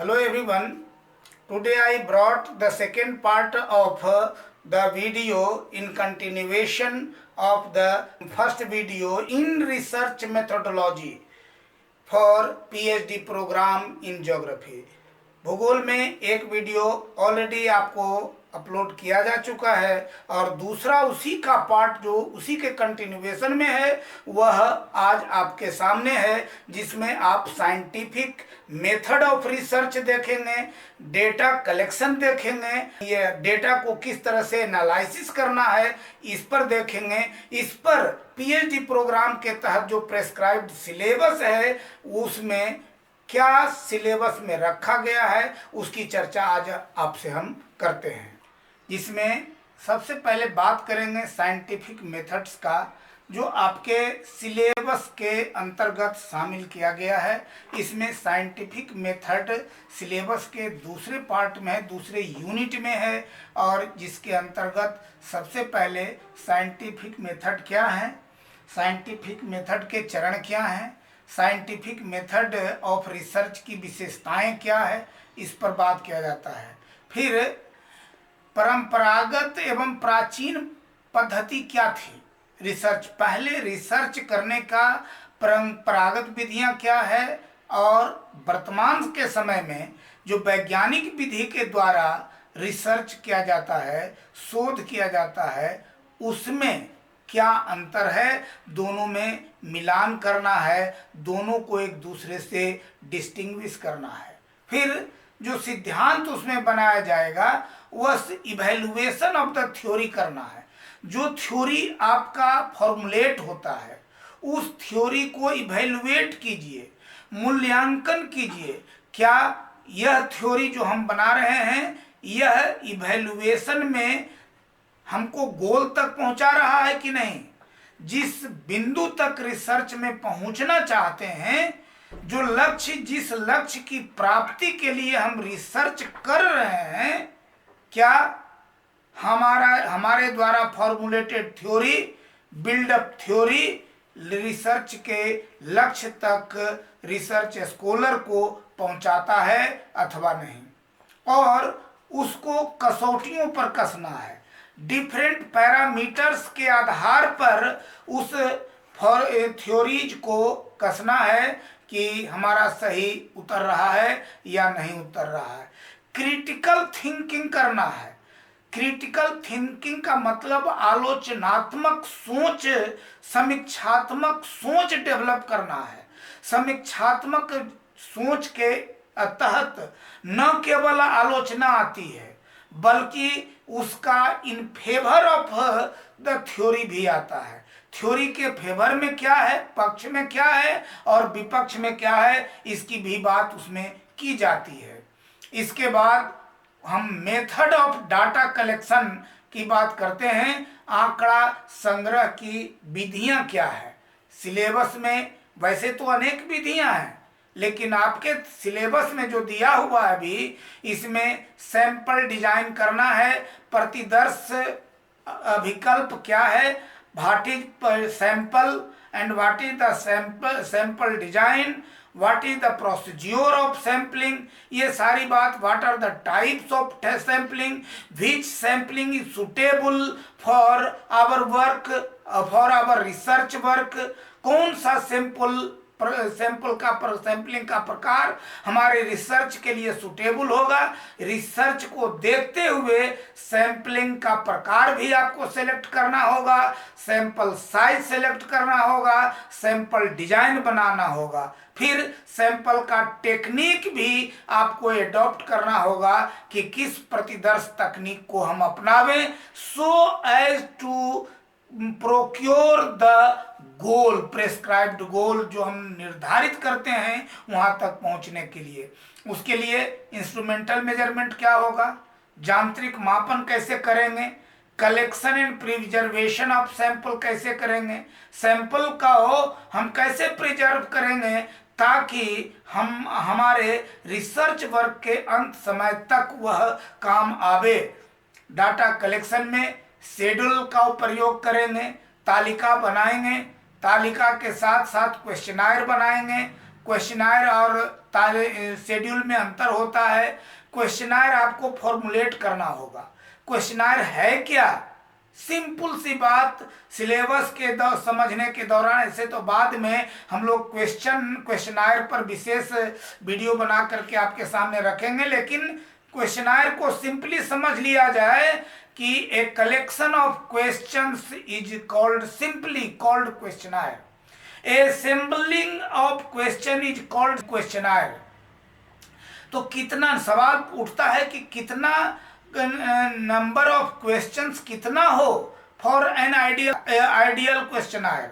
Hello everyone. Today I brought the second part of the video in continuation of the first video in research methodology for PhD program in geography. भूगोल में एक video already आपको upload किया जा चुका है और दूसरा उसी का पार्ट जो उसी के कंटिन्यूएशन में है वह आज आपके सामने है, जिसमें आप साइंटिफिक मेथड ऑफ रिसर्च देखेंगे, डेटा कलेक्शन देखेंगे, ये डेटा को किस तरह से एनालिसिस करना है इस पर देखेंगे। इस पर पीएचडी प्रोग्राम के तहत जो प्रेस्क्राइब्ड सिलेबस है उसमें क्या सिलेबस में रखा गया है उसकी चर्चा आज आपसे हम करते हैं, जिसमें सबसे पहले बात करेंगे साइंटिफिक मेथड्स का जो आपके सिलेबस के अंतर्गत शामिल किया गया है। इसमें साइंटिफिक मेथड सिलेबस के दूसरे पार्ट में है, दूसरे यूनिट में है, और जिसके अंतर्गत सबसे पहले साइंटिफिक मेथड क्या है, साइंटिफिक मेथड के चरण क्या हैं, साइंटिफिक मेथड ऑफ रिसर्च की विशेषताएं क्या है, इस पर बात किया जाता है। फिर परंपरागत एवं प्राचीन पद्धति क्या थी रिसर्च, पहले रिसर्च करने का परंपरागत विधियां क्या है और वर्तमान के समय में जो वैज्ञानिक विधि के द्वारा रिसर्च किया जाता है, शोध किया जाता है, उसमें क्या अंतर है, दोनों में मिलान करना है, दोनों को एक दूसरे से डिस्टिंग्विश करना है। फिर जो सिद्धांत उसमें बनाया जाएगा वह इवैल्यूएशन ऑफ द थ्योरी करना है। जो थ्योरी आपका फॉर्मुलेट होता है उस थ्योरी को इवैल्यूएट कीजिए, मूल्यांकन कीजिए, क्या यह थ्योरी जो हम बना रहे हैं यह इवैल्यूएशन में हमको गोल तक पहुंचा रहा है कि नहीं। जिस बिंदु तक रिसर्च में पहुंचना चाहते हैं, जो लक्ष्य, जिस लक्ष्य की प्राप्ति के लिए हम रिसर्च कर रहे हैं, क्या हमारे द्वारा formulated theory, build up theory research के लक्ष्य तक रिसर्च स्कॉलर को पहुंचाता है अथवा नहीं, और उसको कसौटियों पर कसना है। डिफरेंट पैरामीटर्स के आधार पर उस थ्योरीज को कसना है कि हमारा सही उतर रहा है या नहीं उतर रहा है। क्रिटिकल थिंकिंग करना है। क्रिटिकल थिंकिंग का मतलब आलोचनात्मक सोच, समीक्षात्मक सोच डेवलप करना है। समीक्षात्मक सोच के तहत न केवल आलोचना आती है बल्कि उसका in favour of the theory भी आता है। थ्योरी के फेवर में क्या है, पक्ष में क्या है और विपक्ष में क्या है, इसकी भी बात उसमें की जाती है। इसके बाद हम मेथड ऑफ डाटा कलेक्शन की बात करते हैं। आंकड़ा संग्रह की विधियां क्या है। सिलेबस में वैसे तो अनेक विधियां हैं, लेकिन आपके सिलेबस में जो दिया हुआ है अभी, इसमें सैंपल डिजाइन करना है, प्रतिदर्श विकल्प क्या है, what is sample and what is the sample design, what is the procedure of sampling, ये सारी बात, what are the types of sampling, which sampling is suitable for our work, for our research work, कौन सा sampling का प्रकार हमारे research के लिए सुटेबल होगा। रिसर्च को देखते हुए सैंपलिंग का प्रकार भी आपको सेलेक्ट करना होगा, सैंपल साइज सेलेक्ट करना होगा, सैंपल डिजाइन बनाना होगा। फिर सैंपल का टेक्निक भी आपको एडॉप्ट करना होगा कि किस प्रतिदर्श तकनीक को हम अपनावें, so as to procure the goal, prescribed goal जो हम निर्धारित करते हैं वहां तक पहुंचने के लिए। उसके लिए इंस्ट्रूमेंटल मेजरमेंट क्या होगा, यांत्रिक मापन कैसे करेंगे, collection and preservation of sample कैसे करेंगे, सैंपल का हम कैसे प्रिजर्व करेंगे ताकि हम हमारे रिसर्च वर्क के अंत समय तक वह काम आवे। डाटा कलेक्शन में शेड्यूल का प्रयोग करेंगे, तालिका बनाएंगे, तालिका के साथ साथ क्वेश्चनायर बनाएंगे, क्वेश्चनायर और शेड्यूल में अंतर होता है। क्वेश्चनायर आपको फॉर्मुलेट करना होगा। क्वेश्चनायर है क्या, सिंपल सी बात, सिलेबस के समझने के दौरान, ऐसे तो बाद में हम लोग क्वेश्चनायर पर विशेष वीडियो बना करके आपके सामने रखेंगे, लेकिन क्वेश्चनायर को सिंपली समझ लिया जाए कि a collection of questions is called, simply called questionnaire. A sampling of question is called questionnaire. तो कितना सवाल उठता है कि कितना नंबर ऑफ क्वेश्चंस कितना हो for an ideal questionnaire.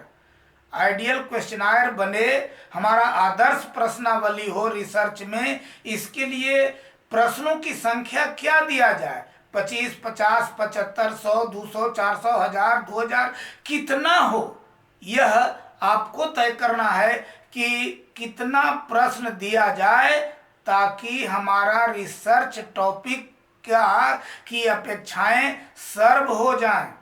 Ideal questionnaire बने, हमारा आदर्श प्रश्नावली हो रिसर्च में, इसके लिए प्रश्नों की संख्या क्या दिया जाए, 25, 50, 75, 100, 200, 400, 1000, 2000, कितना हो, यह आपको तय करना है कि कितना प्रश्न दिया जाए ताकि हमारा रिसर्च टॉपिक की अपेक्षाएं सर्व हो जाएं।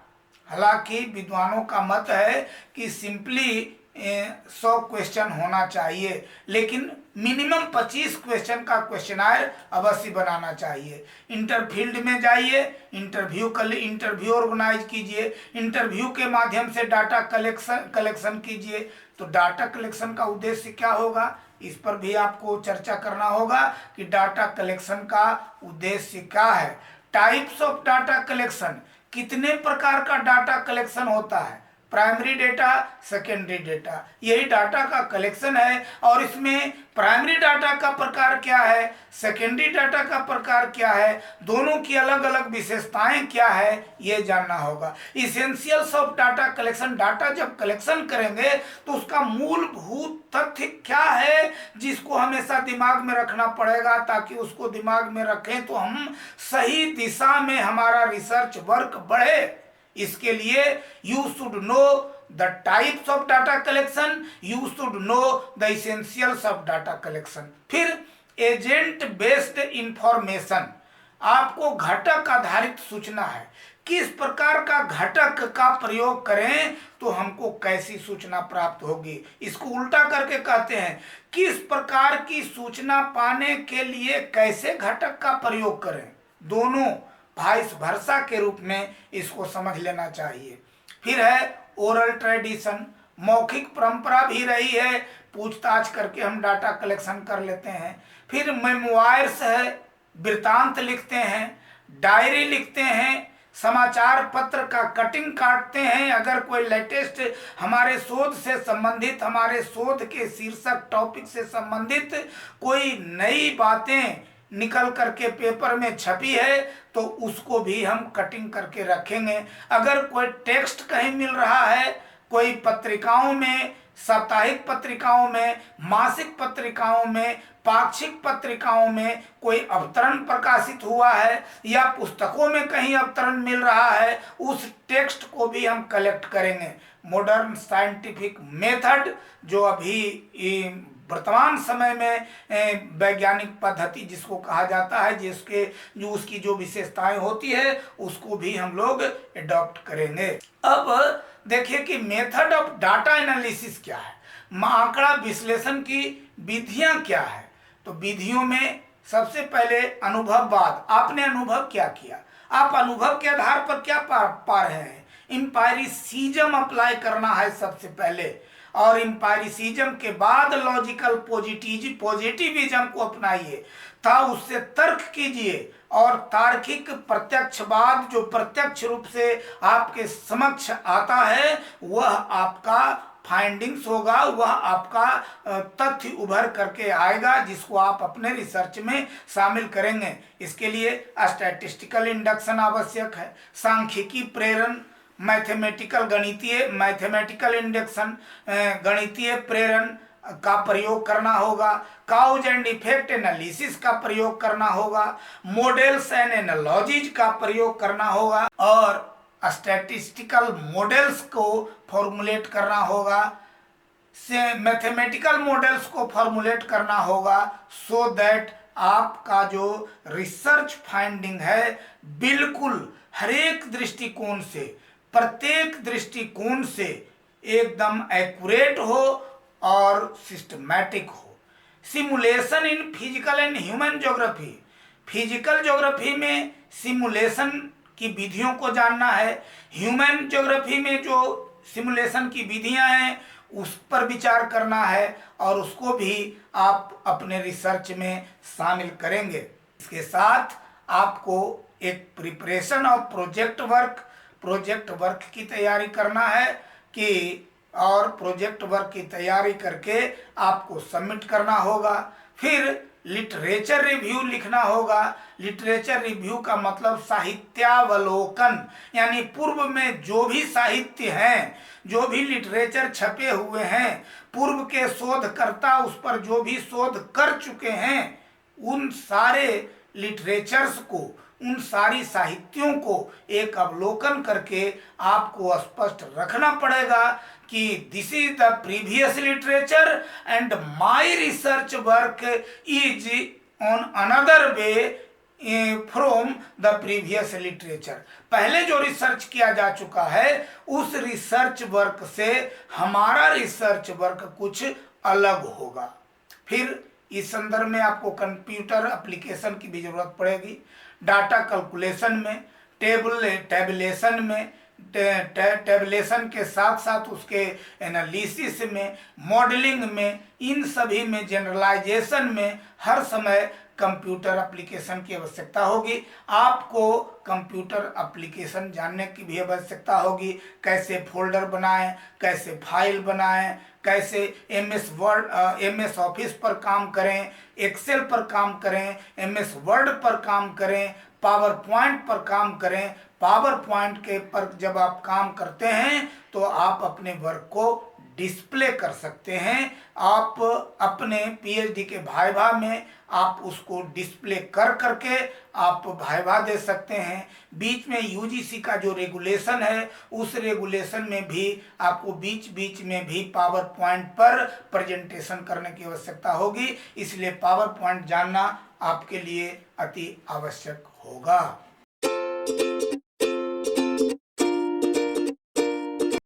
हालांकि विद्वानों का मत है कि सिंपली 100 क्वेश्चन होना चाहिए, लेकिन मिनिमम 25 क्वेश्चन का क्वेश्चनायर अवश्य बनाना चाहिए। इंटरफील्ड में जाइए, इंटरव्यू ऑर्गेनाइज कीजिए, इंटरव्यू के माध्यम से डाटा कलेक्शन कीजिए। तो डाटा कलेक्शन का उद्देश्य क्या होगा, इस पर भी आपको चर्चा करना होगा कि डाटा कलेक्शन का उद्देश्य क्या है। टाइप्स ऑफ डाटा कलेक्शन, कितने प्रकार का डाटा कलेक्शन होता है, प्राइमरी डेटा, सेकेंडरी डेटा, यही डाटा का कलेक्शन है। और इसमें प्राइमरी डाटा का प्रकार क्या है, सेकेंडरी डाटा का प्रकार क्या है, दोनों की अलग अलग विशेषताएं क्या है, ये जानना होगा। Essentials of data collection, data जब कलेक्शन करेंगे तो उसका मूलभूत तथ्य क्या है जिसको हमेशा दिमाग में रखना पड़ेगा, ताकि उसको दिमाग में रखें तो हम सही दिशा में हमारा रिसर्च वर्क बढ़े। इसके लिए you should know the types of data collection, you should know the essentials of data collection. फिर एजेंट बेस्ड इंफॉर्मेशन, आपको घटक आधारित सूचना है, किस प्रकार का घटक का प्रयोग करें तो हमको कैसी सूचना प्राप्त होगी। इसको उल्टा करके कहते हैं, किस प्रकार की सूचना पाने के लिए कैसे घटक का प्रयोग करें, दोनों वाइस वर्सा के रूप में इसको समझ लेना चाहिए। फिर है ओरल ट्रेडिशन, मौखिक परंपरा भी रही है, पूछताछ करके हम डाटा कलेक्शन कर लेते हैं। फिर मेमोइर्स है, वृत्तांत लिखते हैं, डायरी लिखते हैं, समाचार पत्र का कटिंग काटते हैं। अगर कोई लेटेस्ट हमारे शोध से संबंधित, हमारे शोध के शीर्षक टॉपिक से संबंधित कोई नई बातें निकल करके पेपर में छपी है तो उसको भी हम कटिंग करके रखेंगे। अगर कोई टेक्स्ट कहीं मिल रहा है, कोई पत्रिकाओं में, साप्ताहिक पत्रिकाओं में, मासिक पत्रिकाओं में, पाक्षिक पत्रिकाओं में कोई अवतरण प्रकाशित हुआ है या पुस्तकों में कहीं अवतरण मिल रहा है, उस टेक्स्ट को भी हम कलेक्ट करेंगे। मॉडर्न साइंटिफिक मेथड जो अभी वर्तमान समय में वैज्ञानिक पद्धति जिसको कहा जाता है, जो उसकी जो विशेषताएं होती है उसको भी हम लोग एडॉप्ट करेंगे। अब देखिए कि मेथड ऑफ डाटा एनालिसिस क्या है, आंकड़ा विश्लेषण की विधियां क्या है। तो विधियों में सबसे पहले अनुभववाद, आपने अनुभव क्या किया, आप अनुभव के आधार पर क्या पा रहे हैं, एम्पायरिसिज्म अप्लाई करना है सबसे पहले, और एम्पायरिसिज्म के बाद लॉजिकल पॉजिटिविज्म को अपनाइए, था उससे तर्क कीजिए, और तार्किक प्रत्यक्षवाद जो प्रत्यक्ष रूप से आपके समक्ष आता है वह आपका फाइंडिंग्स होगा, वह आपका तथ्य उभर करके आएगा जिसको आप अपने रिसर्च में शामिल करेंगे। इसके लिए स्टैटिस्टिकल इंडक्शन आवश्यक है, सांख्यिकी प्रेरण, मैथमेटिकल इंडक्शन, गणितीय प्रेरण का प्रयोग करना होगा, काउज एंड इफेक्ट एनालिसिस का प्रयोग करना होगा, मॉडल्स एंड एनालॉजीज का प्रयोग करना होगा, और स्टैटिस्टिकल मॉडल्स को फॉर्मुलेट करना होगा, से मैथमेटिकल मॉडल्स को फॉर्मुलेट करना होगा, सो दैट आपका जो रिसर्च फाइंडिंग है बिल्कुल हर एक दृष्टिकोण से, प्रत्येक दृष्टिकोण से एकदम एक्यूरेट हो और सिस्टमैटिक हो। Simulation in physical and human geography, physical geography में सिमुलेशन की विधियों को जानना है, ह्यूमन ज्योग्राफी में जो सिमुलेशन की विधियां हैं उस पर विचार करना है और उसको भी आप अपने रिसर्च में शामिल करेंगे। इसके साथ आपको एक प्रिपरेशन ऑफ प्रोजेक्ट वर्क की तैयारी करना है कि और प्रोजेक्ट वर्क की तैयारी करके आपको सबमिट करना होगा। फिर लिटरेचर रिव्यू लिखना होगा। लिटरेचर रिव्यू का मतलब साहित्यावलोकन, यानी पूर्व में जो भी साहित्य हैं, जो भी लिटरेचर छपे हुए हैं, पूर्व के शोधकर्ता उस पर जो भी शोध कर चुके हैं, उन सारे लिटरेचर्स को, उन सारी साहित्यों को एक अवलोकन करके आपको स्पष्ट रखना पड़ेगा कि this is the previous literature and my research work is on another way from the previous literature. पहले जो रिसर्च किया जा चुका है उस रिसर्च वर्क से हमारा रिसर्च वर्क कुछ अलग होगा। फिर इस संदर्भ में आपको कंप्यूटर एप्लीकेशन की भी जरूरत पड़ेगी, डाटा कैलकुलेशन में, टेबुलेशन में, टेबुलेशन के साथ साथ उसके एनालिसिस में, मॉडलिंग में, इन सभी में, जनरलाइजेशन में हर समय कंप्यूटर एप्लीकेशन की आवश्यकता होगी। आपको कंप्यूटर एप्लीकेशन जानने की भी आवश्यकता होगी, कैसे फोल्डर बनाएं, कैसे फाइल बनाएं, कैसे एमएस ऑफिस पर काम करें, एक्सेल पर काम करें, एमएस वर्ड पर काम करें, पावर पॉइंट पर काम करें। पावर पॉइंट के पर जब आप काम करते हैं तो आप अपने वर्क को डिस्प्ले कर सकते हैं। आप अपने पीएचडी के वाइवा में आप उसको डिस्प्ले कर करके आप वाइवा दे सकते हैं। बीच में यूजीसी का जो रेगुलेशन है उस रेगुलेशन में भी आपको बीच बीच में भी पावर पॉइंट पर प्रेजेंटेशन करने की आवश्यकता होगी, इसलिए पावर पॉइंट जानना आपके लिए अति आवश्यक होगा।